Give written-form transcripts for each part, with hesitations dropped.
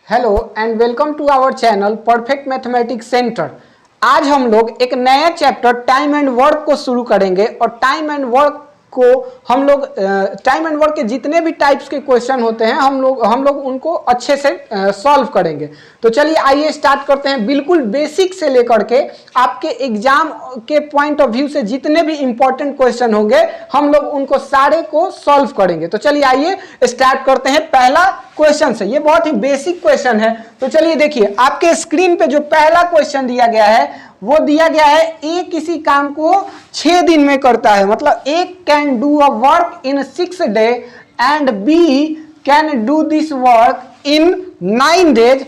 Hello and welcome to our channel perfect mathematics centre. आज हम लोग एक नया चैप्टर टाइम एंड वर्क को शुरू करेंगे और टाइम एंड वर्क को हम लोग टाइम एंड वर्क के जितने भी टाइप्स के क्वेश्चन होते हैं हम लोग उनको अच्छे से सॉल्व करेंगे। तो चलिए आइए स्टार्ट करते हैं। बिल्कुल बेसिक से लेकर के आपके एग्जाम के पॉइंट ऑफ व्यू से जितने भी इंपॉर्टेंट क्वेश्चन होंगे हम लोग उनको सारे को सॉल्व करेंगे। तो चलिए आइए स्टार्ट करते हैं पहला क्वेश्चन से। ये बहुत ही बेसिक क्वेश्चन है। तो चलिए देखिए आपके स्क्रीन पे जो पहला क्वेश्चन दिया गया है वो दिया गया है ए किसी काम को 6 दिन में करता है, मतलब A can do a work in 6 days and B can do this work in 9 days,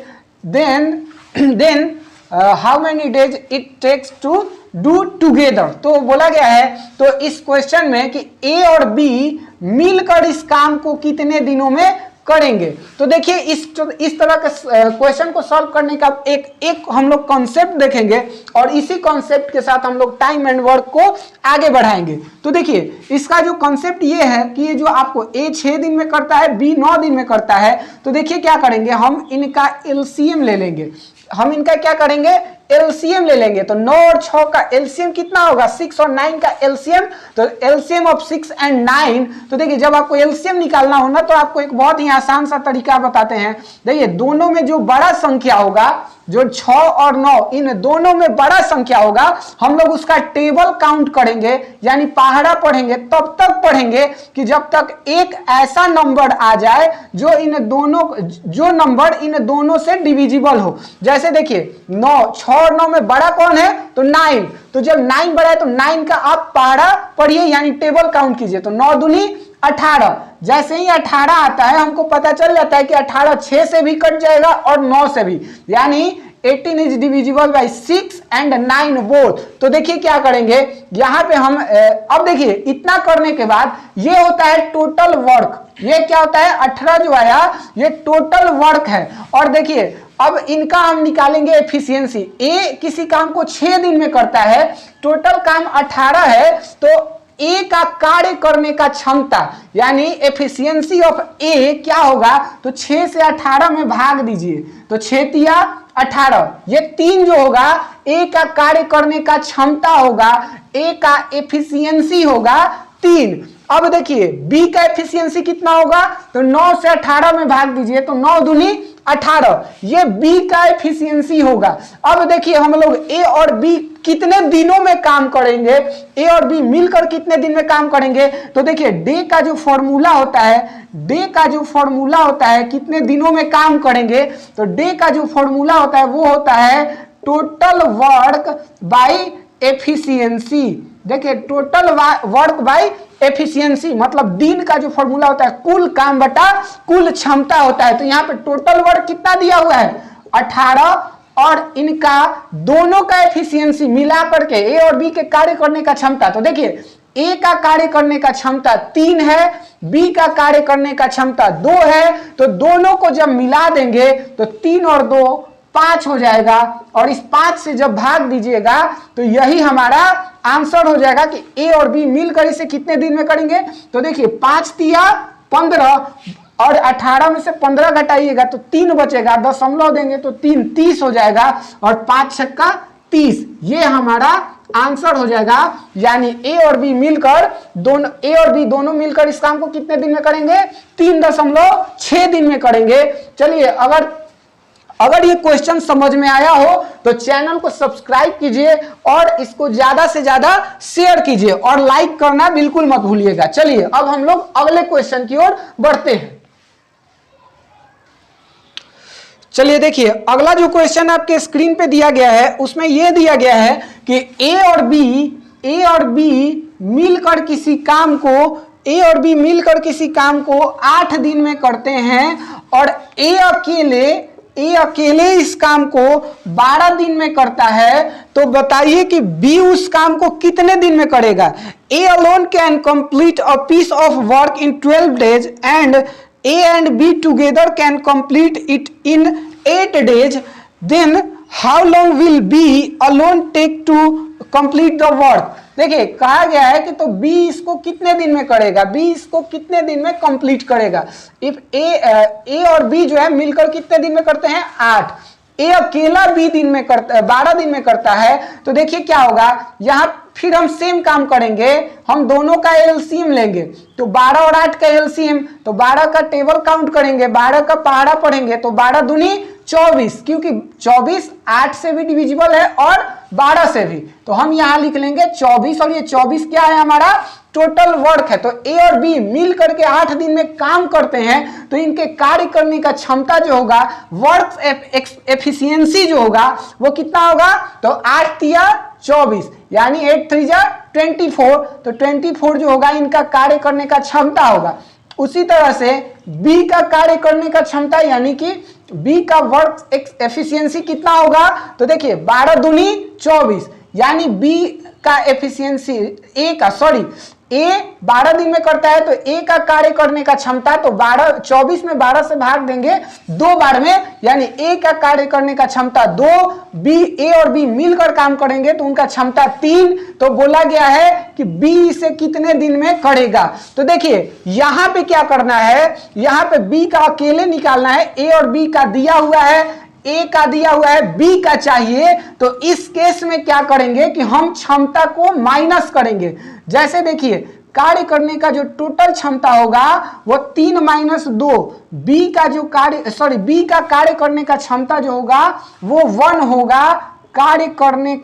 then how many days it takes to do together. तो बोला गया है तो इस क्वेश्चन में कि ए और बी मिलकर इस काम को कितने दिनों में करेंगे। तो देखिए इस तरह के क्वेश्चन को सॉल्व करने का एक हम लोग कॉन्सेप्ट देखेंगे और इसी कॉन्सेप्ट के साथ हम लोग टाइम एंड वर्क को आगे बढ़ाएंगे। तो देखिए इसका जो कॉन्सेप्ट ये है कि ये जो आपको ए 6 दिन में करता है, बी 9 दिन में करता है। तो देखिए क्या करेंगे, हम इनका एलसीएम ले लेंगे। हम इनका क्या करेंगे, एलसीएम ले लेंगे। तो 9 और 6 का एलसीएम कितना होगा, 6 और 9 का एलसीएम। तो एलसीएम ऑफ 6 एंड 9। तो देखिए जब आपको एलसीएम निकालना हो ना तो आपको एक बहुत ही आसान सा तरीका बताते हैं। देखिए दोनों में जो बड़ा संख्या होगा, जो 6 और 9 इन दोनों में बड़ा संख्या होगा, हम लोग उसका टेबल काउंट करेंगे, यानी पहाड़ा पढ़ेंगे। तब तक पढ़ेंगे कि जब तक एक ऐसा नंबर आ जाए जो नंबर इन दोनों से डिविजिबल हो। जैसे देखिए 6 और 9 में बड़ा कौन है, तो 9। तो जब 9 बड़ा है तो 9 का आप पहाड़ा पढ़िए, यानी टेबल काउंट कीजिए। तो 9 दूनी 18। जैसे ही 18 आता है हमको पता चल जाता है कि 18 6 से भी कट जाएगा और 9 से भी, यानी 18 is divisible by 6 and 9 both. तो देखिए क्या करेंगे यहाँ पे हम अब देखिए इतना करने के बाद ये होता है टोटल वर्क। ये क्या होता है, 18 जो आया ये टोटल वर्क है। और देखिए अब इनका हम निकालेंगे एफिशिएंसी। ए किसी काम को 6 दिन में करता है, टोटल काम 18 है, तो ए का कार्य करने का क्षमता यानी एफिशिएंसी ऑफ ए क्या होगा, तो 6 से 18 में भाग दीजिए। तो 6 तिया 18, ये 3 जो होगा ए का कार्य करने का क्षमता होगा, ए का एफिशिएंसी होगा 3। अब देखिए बी का एफिशिएंसी कितना होगा, तो 9 से 18 में भाग दीजिए। तो 9 दूनी 18, ये बी का एफिशिएंसी होगा। अब देखिए हम लोग ए और बी कितने दिनों में काम करेंगे, ए और बी मिलकर कितने दिन में काम करेंगे। तो देखिए डे का जो फॉर्मूला होता है, कितने दिनों में काम करेंगे, तो डे का जो फॉर्मूला होता है वो होता है टोटल वर्क बाय एफिशिएंसी। देखिए टोटल वर्क बाय एफिशिएंसी मतलब दिन का जो फॉर्मूला होता है कुल काम बटा कुल क्षमता होता है। तो यहाँ पे टोटल वर्क कितना दिया हुआ है, 18, और इनका दोनों का एफिशिएंसी मिला करके ए और बी के कार्य करने का क्षमता। तो देखिए ए का कार्य करने का क्षमता 3 है, बी का कार्य करने का क्षमता 2 है। तो दोनों को जब मिला देंगे तो 3 और 2 5 हो जाएगा, और इस 5 से जब भाग दीजिएगा तो यही हमारा आंसर हो जाएगा कि ए और बी मिलकर इसे कितने दिन में करेंगे। तो देखिए 5 तिया 15 और 18 में से 15 घटाइएगा तो 3 बचेगा, दशमलव देंगे तो 3 30 हो जाएगा, और 5 छक्का 30, ये हमारा आंसर हो जाएगा। यानी ए और बी मिलकर दोनों मिलकर इस काम को कितने दिन में करेंगे, 3.6 दिन में करेंगे। चलिए अगर ये क्वेश्चन समझ में आया हो तो चैनल को सब्सक्राइब कीजिए और इसको ज्यादा से ज्यादा शेयर कीजिए और लाइक करना बिल्कुल मत भूलिएगा। चलिए अब हम लोग अगले क्वेश्चन की ओर बढ़ते हैं। चलिए देखिए अगला जो क्वेश्चन आपके स्क्रीन पे दिया गया है उसमें यह दिया गया है कि ए और बी मिलकर किसी काम को 8 दिन में करते हैं, और ए अकेले इस काम को 12 दिन में करता है। तो बताइए कि बी उस काम को कितने दिन में करेगा। A alone can complete a piece of work in 12 days and A and B together can complete it in 8 days, then how long will B alone take to complete the work. देखिए कहा गया है कि तो B इसको कितने दिन में करेगा, बी इसको कितने दिन में कंप्लीट करेगा। इफ ए और बी जो है मिलकर कितने दिन में करते हैं 8, ए अकेला बी दिन में करता है 12 दिन में करता है। तो देखिए क्या होगा, यहां फिर हम सेम काम करेंगे, हम दोनों का एलसीएम लेंगे। तो 12 और 8 का एलसीएम, तो 12 का टेबल काउंट करेंगे, 12 का पहाड़ा पढ़ेंगे, तो 12 दूनी 24, क्योंकि 24 8 से भी डिविजिबल है और 12 से भी। तो हम यहां लिख लेंगे 24, और ये 24 क्या है हमारा टोटल वर्क है। तो ए और बी मिल करके 8 दिन में काम करते हैं, तो इनके कार्य करने का क्षमता जो होगा, वर्क एफिशिएंसी जो होगा वो कितना होगा, तो 8 तिया 24 यानी 8 3 जा 24। तो 24 जो होगा इनका कार्य करने का क्षमता होगा। उसी तरह से बी का कार्य करने का क्षमता यानी कि बी का वर्क एफिशिएंसी कितना होगा, तो देखिए 12 दूनी 24 यानी बी का एफिशिएंसी ए 12 दिन में करता है, तो ए का कार्य करने का क्षमता, तो 24 में 12 से भाग देंगे 2 बार में, यानी ए का कार्य करने का क्षमता 2, बी ए और बी मिलकर काम करेंगे तो उनका क्षमता 3। तो बोला गया है कि बी इसे कितने दिन में करेगा। तो देखिए यहां पे क्या करना है, यहां पे बी का अकेले निकालना है, ए और बी का दिया हुआ है, ए का दिया हुआ है, बी का चाहिए। तो इस केस में क्या करेंगे कि हम क्षमता को माइनस करेंगे। जैसे देखिए कार्य करने का जो टोटल क्षमता होगा वो 3 - 2, बी का जो बी का कार्य करने का क्षमता जो होगा वो 1 होगा। कार्य करने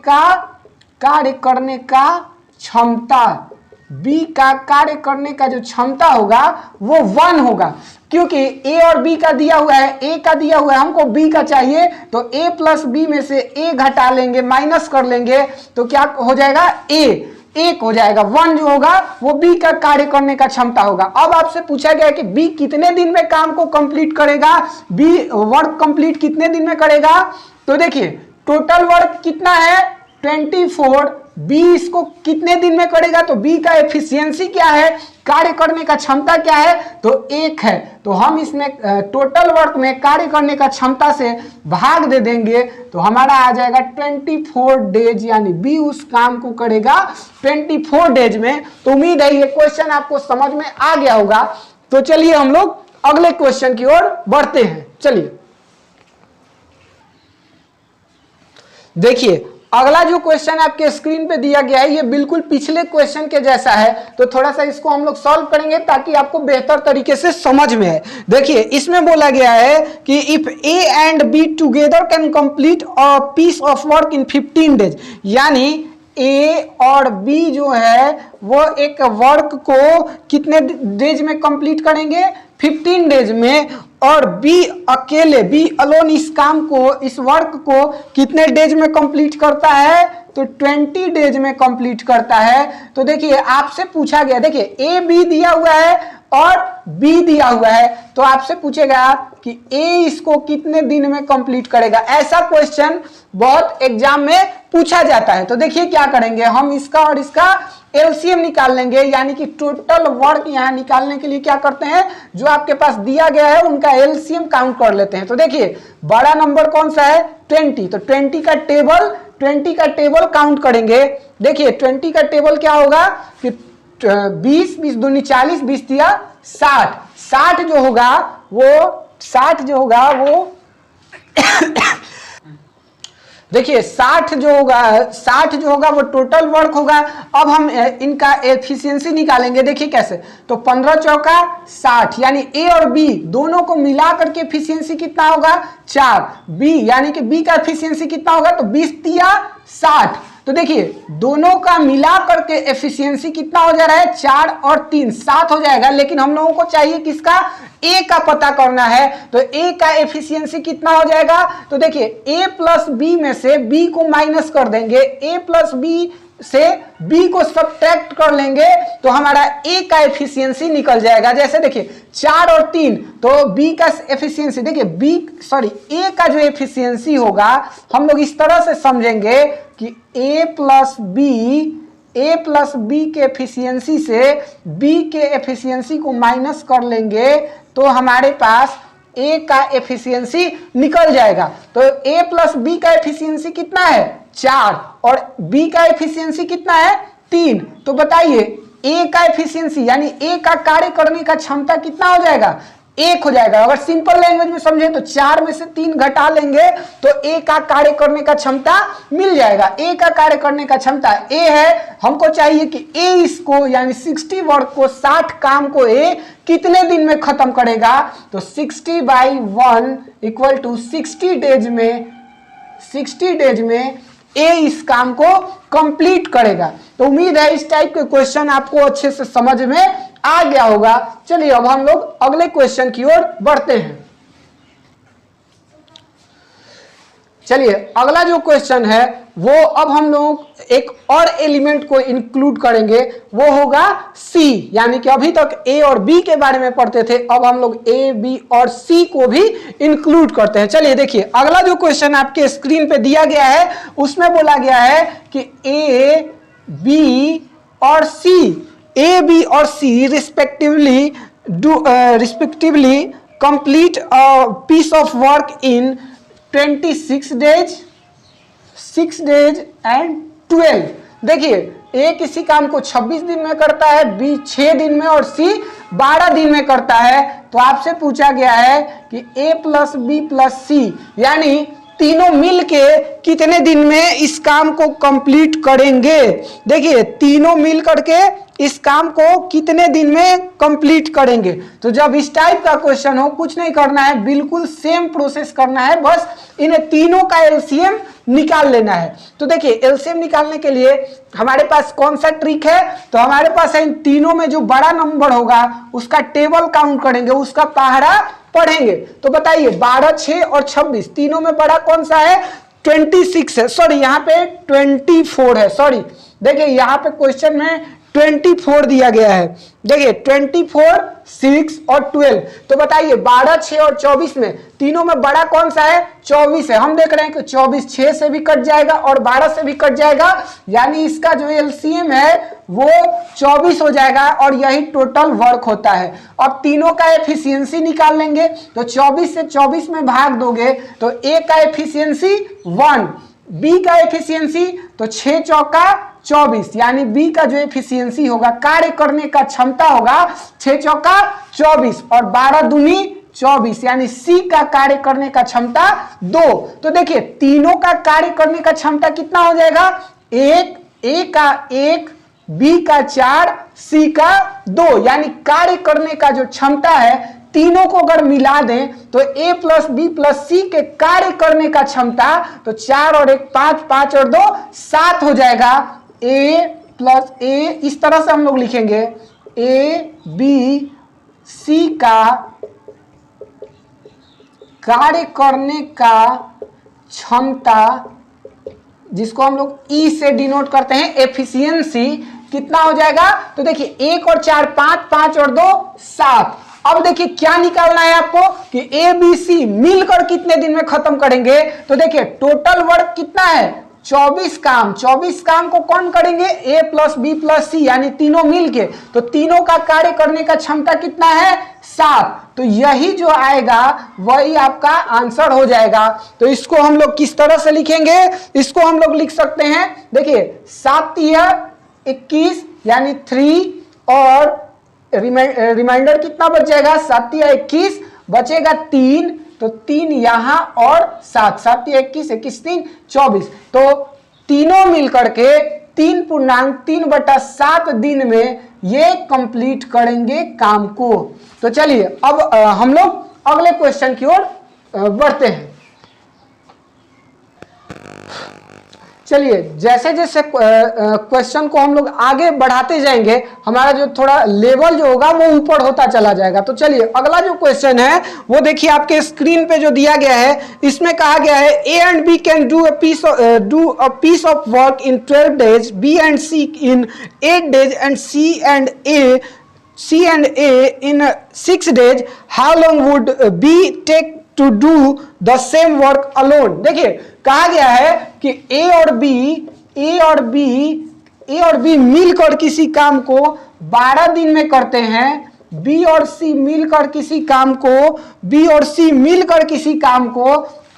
का क्षमता, बी का कार्य करने का जो क्षमता होगा वो 1 होगा, क्योंकि ए और बी का दिया हुआ है, ए का दिया हुआ है, हमको बी का चाहिए, तो ए प्लस बी में से ए घटा लेंगे, माइनस कर लेंगे, तो क्या हो जाएगा, ए 1 हो जाएगा। 1 जो होगा वो बी का कार्य करने का क्षमता होगा। अब आपसे पूछा गया कि बी कितने दिन में काम को कंप्लीट करेगा, बी वर्क कंप्लीट कितने दिन में करेगा। तो देखिए टोटल वर्क कितना है 24, बी इसको कितने दिन में करेगा, तो बी का एफिशिएंसी क्या है, कार्य करने का क्षमता क्या है, तो 1 है। तो हम इसमें टोटल वर्क में कार्य करने का क्षमता से भाग दे देंगे, तो हमारा आ जाएगा 24 डेज, यानी बी उस काम को करेगा 24 डेज में। तो उम्मीद है ये क्वेश्चन आपको समझ में आ गया होगा। तो चलिए हम लोग अगले क्वेश्चन की ओर बढ़ते हैं। चलिए देखिए अगला जो क्वेश्चन आपके स्क्रीन पे दिया गया है ये बिल्कुल पिछले क्वेश्चन के जैसा है, तो थोड़ा सा इसको हम लोग सॉल्व करेंगे ताकि आपको बेहतर तरीके से समझ में आए। देखिए इसमें बोला गया है कि if A and B together can complete a piece of work in 15 days, यानी ए और बी जो है वो एक वर्क को कितने डेज में कंप्लीट करेंगे, 15 डेज में, और बी अकेले, बी अलोन इस काम को, इस वर्क को कितने डेज में कंप्लीट करता है, तो 20 डेज में कंप्लीट करता है। तो देखिए आपसे पूछा गया, देखिए ए बी दिया हुआ है और बी दिया हुआ है, तो आपसे पूछेगा कि ए इसको कितने दिन में कंप्लीट करेगा। ऐसा क्वेश्चन बहुत एग्जाम में पूछा जाता है। तो देखिए क्या करेंगे, हम इसका और इसका एलसीएम निकाल लेंगे, यानी कि टोटल वर्क यहां निकालने के लिए क्या करते हैं, जो आपके पास दिया गया है उनका एलसीएम काउंट कर लेते हैं। तो देखिए बड़ा नंबर कौन सा है 20, तो 20 का टेबल काउंट करेंगे। देखिए 20 का टेबल क्या होगा कि 20 दूनी 40, 20 तिया 60, 60 जो होगा वो देखिए 60 जो होगा वो टोटल वर्क होगा। अब हम इनका एफिशिएंसी निकालेंगे। देखिए कैसे, तो 15 चौका 60, यानी ए और बी दोनों को मिला करके एफिशिएंसी कितना होगा 4, बी यानी कि बी का एफिशिएंसी कितना होगा, तो 20 तिया 60। तो देखिए दोनों का मिला करके एफिशिएंसी कितना हो जा रहा है, 4 और 3 7 हो जाएगा। लेकिन हम लोगों को चाहिए किसका, ए का पता करना है, तो ए का एफिशिएंसी कितना हो जाएगा, तो देखिए ए प्लस बी में से बी को माइनस कर देंगे, ए प्लस बी से बी को सब्ट्रैक्ट कर लेंगे, तो हमारा ए का एफिशिएंसी निकल जाएगा। जैसे देखिए 4 और 3, तो बी का एफिशिएंसी, देखिए ए का जो एफिशिएंसी होगा हम लोग इस तरह से समझेंगे कि ए प्लस बी के एफिशिएंसी से बी के एफिशिएंसी को माइनस कर लेंगे, तो हमारे पास ए का एफिशिएंसी निकल जाएगा। तो ए प्लस बी का एफिशिएंसी कितना है 4 और बी का एफिशिएंसी कितना है 3, तो बताइए ए का एफिशिएंसी यानी ए का कार्य करने का क्षमता कितना हो जाएगा, 1 हो जाएगा। अगर सिंपल लैंग्वेज में समझे तो 4 में से 3 घटा लेंगे तो ए का कार्य करने का क्षमता मिल जाएगा। ए का कार्य करने का क्षमता ए है, हमको चाहिए कि ए इसको यानी 60 वर्क को 60 काम को ए कितने दिन में खत्म करेगा, तो 60/1 इक्वल टू 60 डेज में ए इस काम को कंप्लीट करेगा। तो उम्मीद है इस टाइप के क्वेश्चन आपको अच्छे से समझ में आ गया होगा। चलिए अब हम लोग अगले क्वेश्चन की ओर बढ़ते हैं। चलिए अगला जो क्वेश्चन है वो अब हम लोग एक और एलिमेंट को इंक्लूड करेंगे, वो होगा सी, यानी कि अभी तक ए और बी के बारे में पढ़ते थे, अब हम लोग ए बी और सी को भी इंक्लूड करते हैं। चलिए देखिए अगला जो क्वेश्चन आपके स्क्रीन पे दिया गया है उसमें बोला गया है कि ए बी और C respectively complete a piece of work in 26 days, 6 days and 12। देखिए ए किसी काम को 26 दिन में करता है, बी 6 दिन में और सी 12 दिन में करता है। तो आपसे पूछा गया है कि ए प्लस बी प्लस सी यानी तीनों मिलके कितने दिन में इस काम को कंप्लीट करेंगे। देखिए तीनों मिल करके इस काम को कितने दिन में कंप्लीट करेंगे। तो जब इस टाइप का क्वेश्चन हो कुछ नहीं करना है, बिल्कुल सेम प्रोसेस करना है, बस इन्हें तीनों का एलसीएम निकाल लेना है। तो देखिए एलसीएम निकालने के लिए हमारे पास कौन सा ट्रिक है, तो हमारे पास है इन तीनों में जो बड़ा नंबर होगा उसका टेबल काउंट करेंगे, उसका पहाड़ा पढ़ेंगे। तो बताइए 12, 6 और 26 तीनों में बड़ा कौन सा है, 26 है, सॉरी यहाँ पे 24 है, सॉरी देखिए यहाँ पे क्वेश्चन में 24 दिया गया है। देखिए 24, 6 और 12, तो बताइए 12, 6 और 24 में तीनों में बड़ा कौन सा है, 24 है। हम देख रहे हैं कि 24 6 से भी कट जाएगा और 12 से भी कट जाएगा, यानी इसका जो एलसीएम है वो 24 हो जाएगा और यही टोटल वर्क होता है। अब तीनों का एफिशिएंसी निकाल लेंगे, तो 24 से 24 में भाग दोगे तो ए का एफिशिएंसी 1, बी का एफिशिएंसी तो 6 चौका 24, यानी बी का जो एफिशिएंसी होगा कार्य करने का क्षमता होगा 6 चौका 24 और 12 दूनी 24, यानी सी का कार्य करने का क्षमता 2। तो देखिए तीनों का कार्य करने का क्षमता कितना हो जाएगा, 1, ए का 1, बी का 4, सी का 2, यानी कार्य करने का जो क्षमता है तीनों को अगर मिला दें तो ए प्लस बी प्लस सी के कार्य करने का क्षमता, तो 4 और 1 5, 5 और 2 7 हो जाएगा। ए प्लस ए इस तरह से हम लोग लिखेंगे, ए बी सी का कार्य करने का क्षमता, जिसको हम लोग ई से डिनोट करते हैं एफिशिएंसी, कितना हो जाएगा, तो देखिए 1 और 4 5, 5 और 2 7। अब देखिए क्या निकालना है आपको कि ए बी सी मिलकर कितने दिन में खत्म करेंगे। तो देखिए टोटल वर्क कितना है, 24 काम। 24 काम को कौन करेंगे, ए प्लस बी प्लस सी, यानी तीनों मिलके, तो तीनों का कार्य करने का क्षमता कितना है, 7। तो यही जो आएगा वही आपका आंसर हो जाएगा। तो इसको हम लोग किस तरह से लिखेंगे, इसको हम लोग लिख सकते हैं, देखिए 7 या 21 यानी 3 और रिमाइंडर कितना बच जाएगा, 7 या 21 बचेगा 3, तो 3 यहां और 7, 7 या 21, 21 3 24। तो तीनों मिलकर के 3.3/7 दिन में ये कंप्लीट करेंगे काम को। तो चलिए अब हम लोग अगले क्वेश्चन की ओर बढ़ते हैं। चलिए जैसे जैसे क्वेश्चन को हम लोग आगे बढ़ाते जाएंगे हमारा जो थोड़ा लेवल जो होगा वो ऊपर होता चला जाएगा। तो चलिए अगला जो क्वेश्चन है वो देखिए आपके स्क्रीन पे जो दिया गया है, इसमें कहा गया है A and B can do a piece of work in 12 days, B and C in 8 days and C and A in 6 days। How long would B take to do the same work alone. देखिए कहा गया है कि ए और B मिलकर किसी काम को 12 दिन में करते हैं, बी और सी मिलकर किसी काम को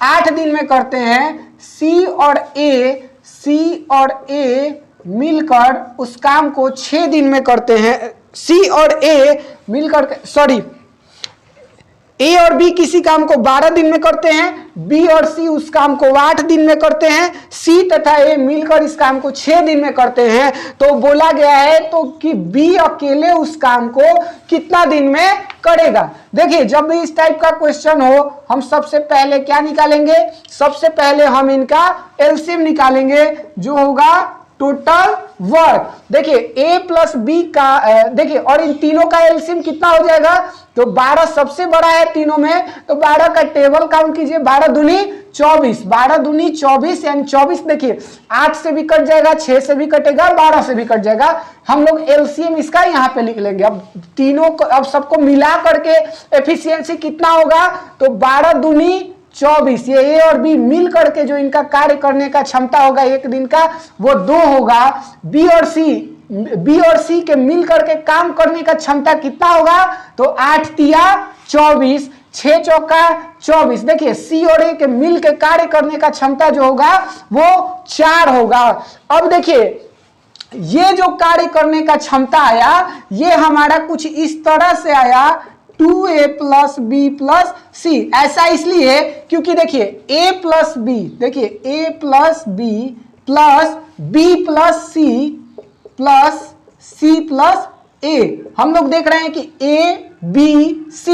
8 दिन में करते हैं, सी और ए मिलकर उस काम को 6 दिन में करते हैं, सी और ए मिलकर, सॉरी, ए और बी किसी काम को 12 दिन में करते हैं, बी और सी उस काम को 8 दिन में करते हैं, सी तथा ए मिलकर इस काम को 6 दिन में करते हैं। तो बोला गया है तो कि बी अकेले उस काम को कितना दिन में करेगा। देखिए जब भी इस टाइप का क्वेश्चन हो हम सबसे पहले क्या निकालेंगे, सबसे पहले हम इनका एलसीएम निकालेंगे जो होगा टोटल वर्क। देखिए ए प्लस बी का देखिए, और इन तीनों का एलसीएम कितना हो जाएगा, तो 12 सबसे बड़ा है तीनों में, तो 12 का टेबल काउंट कीजिए, 12 दूनी 24, 12 दूनी 24 यानी 24। देखिए 8 से भी कट जाएगा, 6 से भी कटेगा, 12 से भी कट जाएगा। हम लोग एलसीएम इसका यहाँ पे लिख लेंगे। अब तीनों को, अब सबको मिला करके एफिशिएंसी कितना होगा, तो 12 दूनी 24, ये ए और बी मिल करके जो इनका कार्य करने का क्षमता होगा एक दिन का वो 2 होगा। बी और सी के मिल करके काम करने का क्षमता कितना होगा, तो 8 तिया 24, 6 चौका 24। देखिए सी और ए के मिल के कार्य करने का क्षमता जो होगा वो 4 होगा। अब देखिए ये जो कार्य करने का क्षमता आया ये हमारा कुछ इस तरह से आया, 2a प्लस बी प्लस सी। ऐसा इसलिए क्योंकि देखिए a प्लस बी, देखिए a plus B plus B plus C plus A, हम लोग देख रहे हैं कि a b c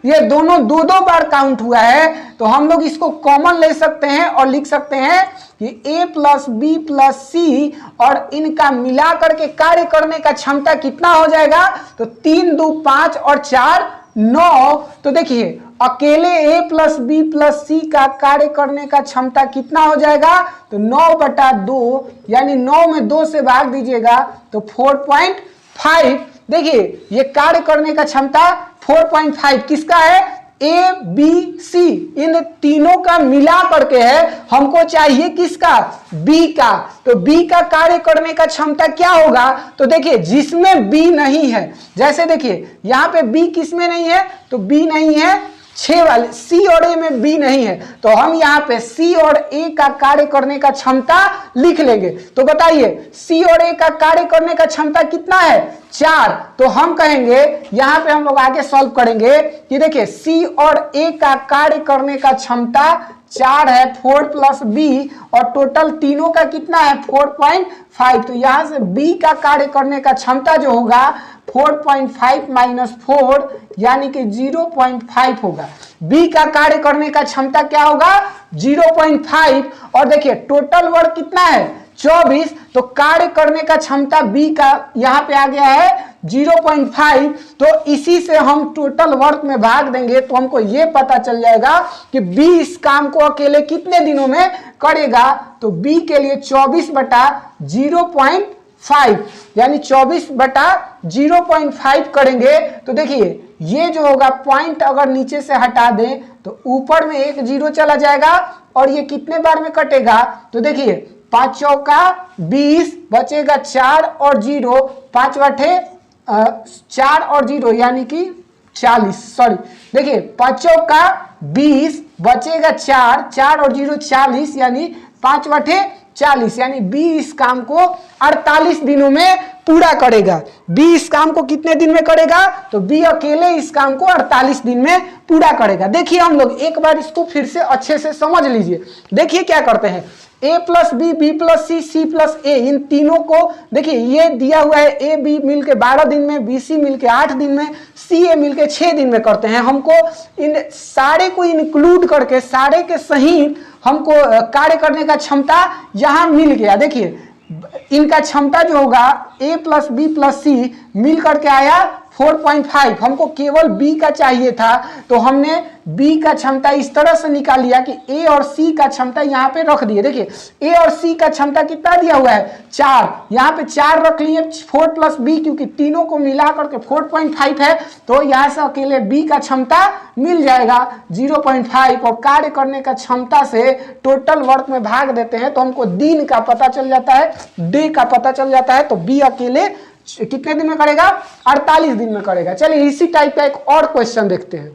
ये दोनों 2-2 बार काउंट हुआ है, तो हम लोग इसको कॉमन ले सकते हैं और लिख सकते हैं कि a प्लस बी प्लस सी और इनका मिला करके कार्य करने का क्षमता कितना हो जाएगा, तो 3 2 5 और 4 9। तो देखिए अकेले a प्लस बी प्लस सी का कार्य करने का क्षमता कितना हो जाएगा, तो 9/2 यानी 9 में 2 से भाग दीजिएगा तो 4.5। देखिए ये कार्य करने का क्षमता 4.5 किसका है, ए बी सी, इन तीनों का मिला करके है। हमको चाहिए किसका, बी का। तो बी का कार्य करने का क्षमता क्या होगा, तो देखिए जिसमें बी नहीं है, जैसे देखिए यहाँ पे बी किसमें नहीं है, तो बी नहीं है 6 वाले, सी और ए में बी नहीं है, तो हम यहाँ पे सी और ए का कार्य करने का क्षमता लिख लेंगे। तो बताइए सी और ए का कार्य करने का क्षमता कितना है, 4। तो हम कहेंगे यहाँ पे हम लोग आगे सॉल्व करेंगे कि देखिए सी और ए का कार्य करने का क्षमता 4 है, 4 प्लस बी, और टोटल तीनों का कितना है 4.5। तो यहाँ से बी का कार्य करने का क्षमता जो होगा 4.5 माइनस 4 यानी कि 0.5 होगा। बी का कार्य करने का क्षमता क्या होगा 0.5, और देखिए टोटल वर्क कितना है 24, तो कार्य करने का क्षमता बी का यहाँ पे आ गया है 0.5। तो इसी से हम टोटल वर्क में भाग देंगे तो हमको ये पता चल जाएगा कि बी इस काम को अकेले कितने दिनों में करेगा। तो बी के लिए 24/0.5 यानी 24/0.5 करेंगे। तो देखिए ये जो होगा पॉइंट अगर नीचे से हटा दें तो ऊपर में एक 0 चला जाएगा, और ये कितने बार में कटेगा, तो देखिए 5 चौका 20 बचेगा 4 और 0, 5 बटे 4 और 0 यानी कि 40। सॉरी देखिए 5 चौका 20 बचेगा 4, 4 और 0 40 यानी 5/40 यानी बी इस काम को 48 दिनों में पूरा करेगा। बी इस काम को कितने दिन में करेगा, तो बी अकेले इस काम को 48 दिन में पूरा करेगा। देखिए हम लोग एक बार इसको फिर से अच्छे से समझ लीजिए। देखिए क्या करते हैं, a plus B, B plus C, C plus A, इन तीनों को देखिए ये दिया हुआ है, ए बी मिलके 12 दिन में, बी सी मिलके 8 दिन में, सी ए मिलके 6 दिन में करते हैं। हमको इन सारे को इंक्लूड करके सारे के सही हमको कार्य करने का क्षमता यहाँ मिल गया। देखिए इनका क्षमता जो होगा a प्लस बी प्लस सी मिल करके आया 4.5। हमको केवल b का चाहिए था, तो हमने b का क्षमता इस तरह से निकाल लिया कि a और c का क्षमता यहाँ पे रख दिए। देखिए a और c का क्षमता कितना दिया हुआ है 4, यहाँ पे 4 रख लिए, 4 प्लस b क्योंकि तीनों को मिला करके 4.5 है, तो यहाँ से अकेले b का क्षमता मिल जाएगा 0.5, और कार्य करने का क्षमता से टोटल वर्क में भाग देते हैं तो हमको दिन का पता चल जाता है, डे का पता चल जाता है। तो b अकेले कितने दिन में करेगा 48 दिन में करेगा। चलिए इसी टाइप का एक और क्वेश्चन देखते हैं।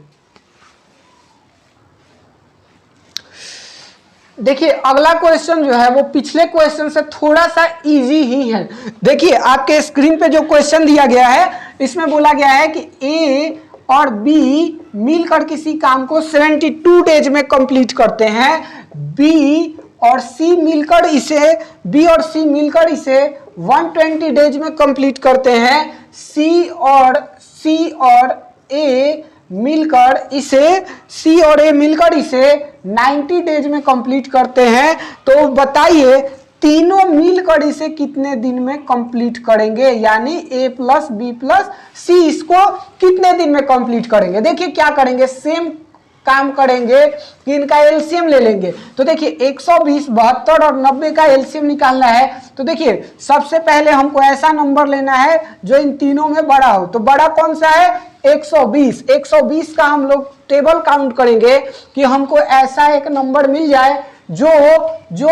देखिए अगला क्वेश्चन जो है वो पिछले क्वेश्चन से थोड़ा सा इजी ही है। देखिए आपके स्क्रीन पे जो क्वेश्चन दिया गया है इसमें बोला गया है कि ए और बी मिलकर किसी काम को 72 डेज में कंप्लीट करते हैं, बी और सी मिलकर इसे 120 डेज में कंप्लीट करते हैं, सी और ए मिलकर इसे 90 डेज में कंप्लीट करते हैं। तो बताइए तीनों मिलकर इसे कितने दिन में कंप्लीट करेंगे, यानी ए प्लस बी प्लस सी इसको कितने दिन में कंप्लीट करेंगे। देखिए क्या करेंगे, सेम काम करेंगे कि इनका एलसीएम ले लेंगे। तो देखिए 120, 72 और 90 का एलसीएम निकालना है। तो देखिए सबसे पहले हमको ऐसा नंबर लेना है जो इन तीनों में बड़ा हो। तो बड़ा कौन सा है, 120। 120 का हम लोग टेबल काउंट करेंगे कि हमको ऐसा एक नंबर मिल जाए जो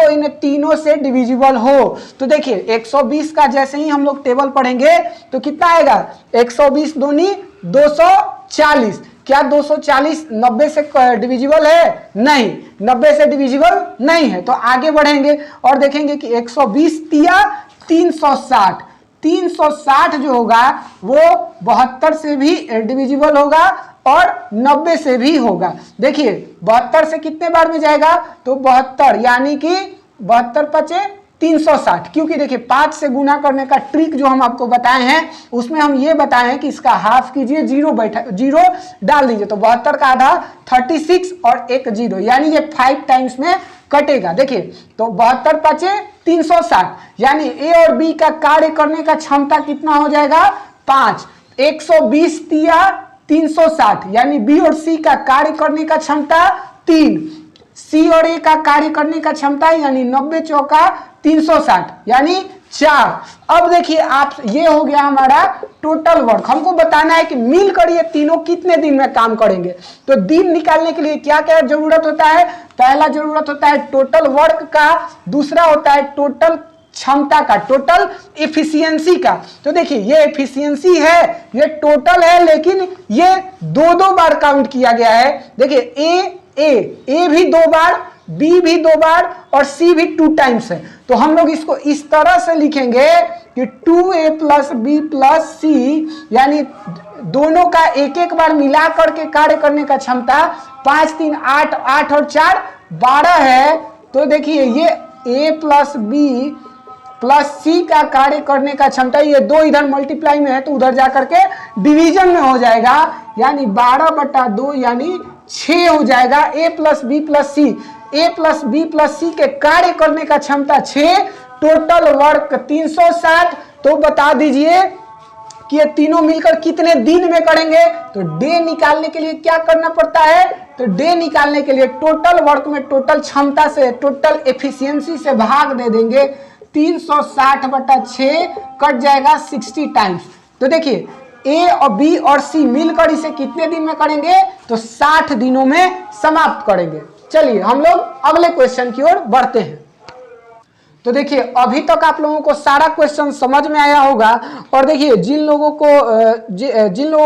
इन तीनों से डिविजिबल हो। तो देखिए 120 का जैसे ही हम लोग टेबल पढ़ेंगे तो कितना आएगा, 120 दूनी 240। क्या 240 90 से डिविजिबल है? नहीं, 90 से डिविजिबल नहीं है। तो आगे बढ़ेंगे और देखेंगे कि 120 तिया 360, 360 जो होगा वो 72 से भी डिविजिबल होगा और 90 से भी होगा। देखिए 72 से कितने बार में जाएगा, तो 72, यानी कि 72 पचे 360। क्योंकि देखिए 5 से गुना करने का ट्रिक जो हम आपको बताए हैं उसमें हम ये बताए हैं कि इसका हाफ कीजिए, जीरो डाल दीजिए। तो 72 का आधा 36 और एक जीरो, यानी ये 5 टाइम्स में कटेगा। देखिए तो 72 पचे 360, यानी ए और बी का कार्य करने का क्षमता कितना हो जाएगा, 5। 120 तिया 360, यानी बी और सी का कार्य करने का क्षमता 3, सी और ए का कार्य करने का क्षमता यानी 90 चौका 360, यानी 4। अब देखिए आप, ये हो गया हमारा टोटल वर्क। हमको बताना है कि मिलकर ये तीनों कितने दिन में काम करेंगे। तो दिन निकालने के लिए क्या क्या जरूरत होता है, पहला जरूरत होता है टोटल वर्क का, दूसरा होता है टोटल क्षमता का, टोटल एफिशिएंसी का। तो देखिए ये एफिशिएंसी है, ये टोटल है, लेकिन ये दो बार काउंट किया गया है। देखिए ए भी 2 बार, बी भी 2 बार और सी भी 2 टाइम्स है। तो हम लोग इसको इस तरह से लिखेंगे कि 2a प्लस बी प्लस सी, यानी दोनों का एक बार मिला करके कार्य करने का क्षमता 5 3 8, 8 और 4 12 है। तो देखिए ये a प्लस बी प्लस सी का कार्य करने का क्षमता, ये 2 इधर मल्टीप्लाई में है तो उधर जाकर के डिवीजन में हो जाएगा, यानी 12/2 यानी 6 हो जाएगा। ए प्लस बी प्लस सी के कार्य करने का क्षमता 6, टोटल वर्क 360। तो बता दीजिए कि ये तीनों मिलकर कितने दिन में करेंगे। तो डे निकालने के लिए क्या करना पड़ता है, तो डे निकालने के लिए टोटल वर्क में टोटल क्षमता से, टोटल एफिशिएंसी से भाग दे देंगे। 360/6 कट जाएगा 60 टाइम्स। तो देखिए ए और बी और सी मिलकर इसे कितने दिन में करेंगे, तो 60 दिनों में समाप्त करेंगे। चलिए हम लोग अगले क्वेश्चन की ओर बढ़ते हैं। तो देखिए अभी तक आप लोगों को सारा क्वेश्चन समझ में आया होगा। और देखिए जिन लोगों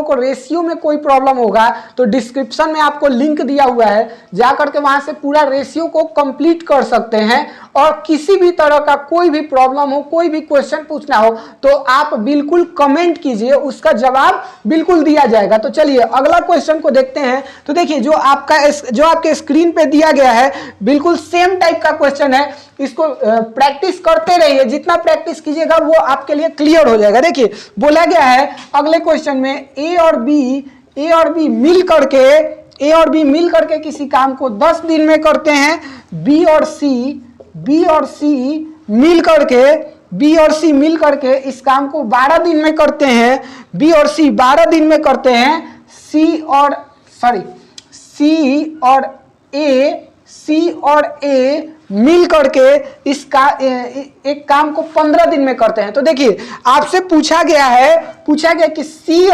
को रेशियो में कोई प्रॉब्लम होगा तो डिस्क्रिप्शन में आपको लिंक दिया हुआ है, जा करके वहां से पूरा रेशियो को कंप्लीट कर सकते हैं। और किसी भी तरह का कोई भी प्रॉब्लम हो, कोई भी क्वेश्चन पूछना हो तो आप बिल्कुल कमेंट कीजिए, उसका जवाब बिल्कुल दिया जाएगा। तो चलिए अगला क्वेश्चन को देखते हैं। तो देखिए जो आपके स्क्रीन पे दिया गया है बिल्कुल सेम टाइप का क्वेश्चन है। इसको प्रैक्टिस करते रहिए, जितना प्रैक्टिस कीजिएगा वो आपके लिए क्लियर हो जाएगा। देखिए बोला गया है अगले क्वेश्चन में ए और बी मिल करके किसी काम को 10 दिन में करते हैं। बी और सी मिल करके इस काम को 12 दिन में करते हैं। बी और सी 12 दिन में करते हैं। सी और ए मिल करके इसका एक काम को 15 दिन में करते हैं। तो देखिए आपसे पूछा गया कि सी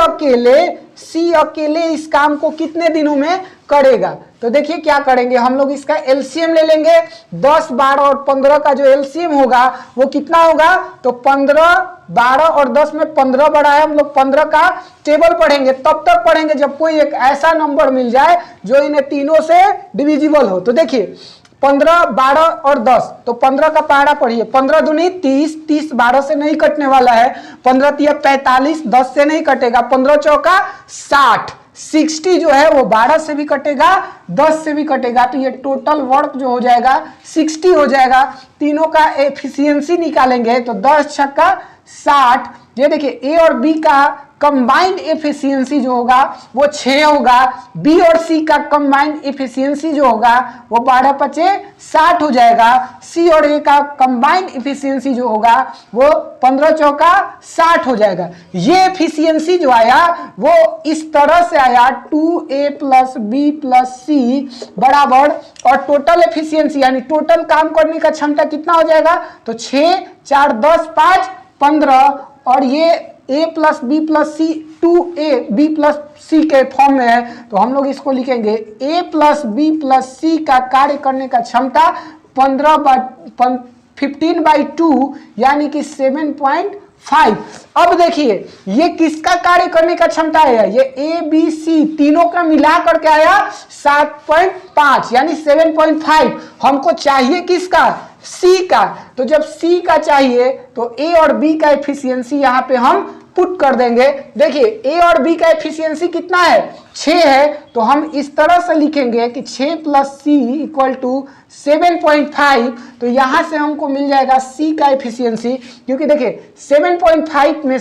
अकेले इस काम को कितने दिनों में करेगा। तो देखिए क्या करेंगे, हम लोग इसका एलसीएम ले लेंगे। 10, 12 और 15 का जो एलसीएम होगा वो कितना होगा, तो 15, 12 और 10 में 15 बड़ा है। हम लोग 15 का टेबल पढ़ेंगे, तब तक पढ़ेंगे जब कोई एक ऐसा नंबर मिल जाए जो इन तीनों से डिविजिबल हो। तो देखिए 15, 12 और 10, तो 15 का पहाड़ा पढ़िए, 15 दूनी 30, 30 12 से नहीं कटने वाला है, 15 तिया 45, 10 से नहीं कटेगा, 15 चौका 60, 60 जो है वो 12 से भी कटेगा, 10 से भी कटेगा, तो ये टोटल वर्क जो हो जाएगा 60 हो जाएगा। तीनों का एफिशिएंसी निकालेंगे तो 10 छक्का 60। ये देखिए ए और बी का कंबाइंड एफिशिएंसी जो होगा वो 6 होगा, बी और सी का कंबाइंड एफिशिएंसी जो होगा वो 12 पचे 60 हो जाएगा, सी और ए का कंबाइंड एफिशिएंसी जो होगा वो 15 चौका 60 हो जाएगा। ये एफिशिएंसी जो आया वो इस तरह से आया 2a प्लस बी प्लस सी बराबर, और टोटल एफिशिएंसी यानी टोटल काम करने का क्षमता कितना हो जाएगा, तो 6 4 10 5 15, और ये a plus B plus C 2a B plus C के फॉर्म में है, तो हम लोग इसको लिखेंगे a प्लस बी प्लस सी का कार्य करने का क्षमता 15/2 यानी कि 7.5। अब देखिए ये किसका कार्य करने का क्षमता है, ये ए बी सी तीनों का मिला करके आया 7.5 यानी 7.5। हमको चाहिए किसका, सी का, तो जब सी का चाहिए तो ए और बी का एफिशिएंसी यहाँ पे हम पुट कर देंगे। देखिए ए और बी का एफिशिएंसी कितना है, 6 है, तो हम इस तरह से लिखेंगे कि 6 प्लस सी इक्वल टू 7.5, तो यहाँ से हमको मिल जाएगा सी का एफिशिएंसी, क्योंकि देखिए 7.5 में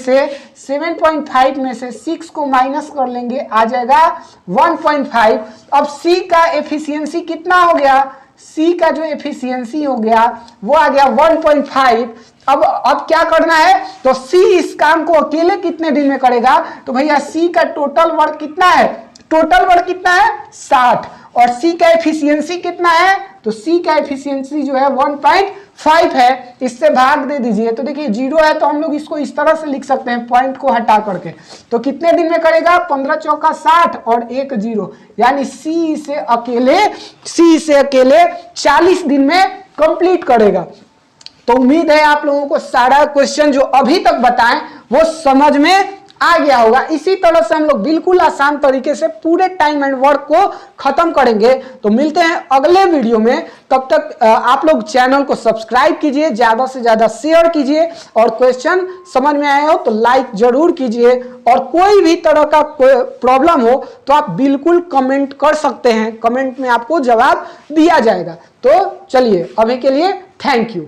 से 6 को माइनस कर लेंगे आ जाएगा 1.5। अब सी का एफिशिएंसी कितना हो गया, सी का जो एफिशिएंसी हो गया वो आ गया 1.5। अब क्या करना है, तो सी इस काम को अकेले कितने दिन में करेगा, तो भैया सी का टोटल वर्क कितना है, टोटल वर्क कितना है 60, और सी का एफिशिएंसी कितना है, तो सी का एफिशिएंसी जो है 1.5 है, इससे भाग दे दीजिए, तो देखिए 0 है तो हम लोग इसको इस तरह से लिख सकते हैं पॉइंट को हटा करके, तो कितने दिन में करेगा, 15 चौका 60 और 1 0, यानी सी से अकेले 40 दिन में कंप्लीट करेगा। तो उम्मीद है आप लोगों को सारा क्वेश्चन जो अभी तक बताएं वो समझ में आ गया होगा। इसी तरह से हम लोग बिल्कुल आसान तरीके से पूरे टाइम एंड वर्क को खत्म करेंगे। तो मिलते हैं अगले वीडियो में, तब तक आप लोग चैनल को सब्सक्राइब कीजिए, ज्यादा से ज्यादा शेयर कीजिए, और क्वेश्चन समझ में आया हो तो लाइक जरूर कीजिए, और कोई भी तरह का प्रॉब्लम हो तो आप बिल्कुल कमेंट कर सकते हैं, कमेंट में आपको जवाब दिया जाएगा। तो चलिए अभी के लिए थैंक यू।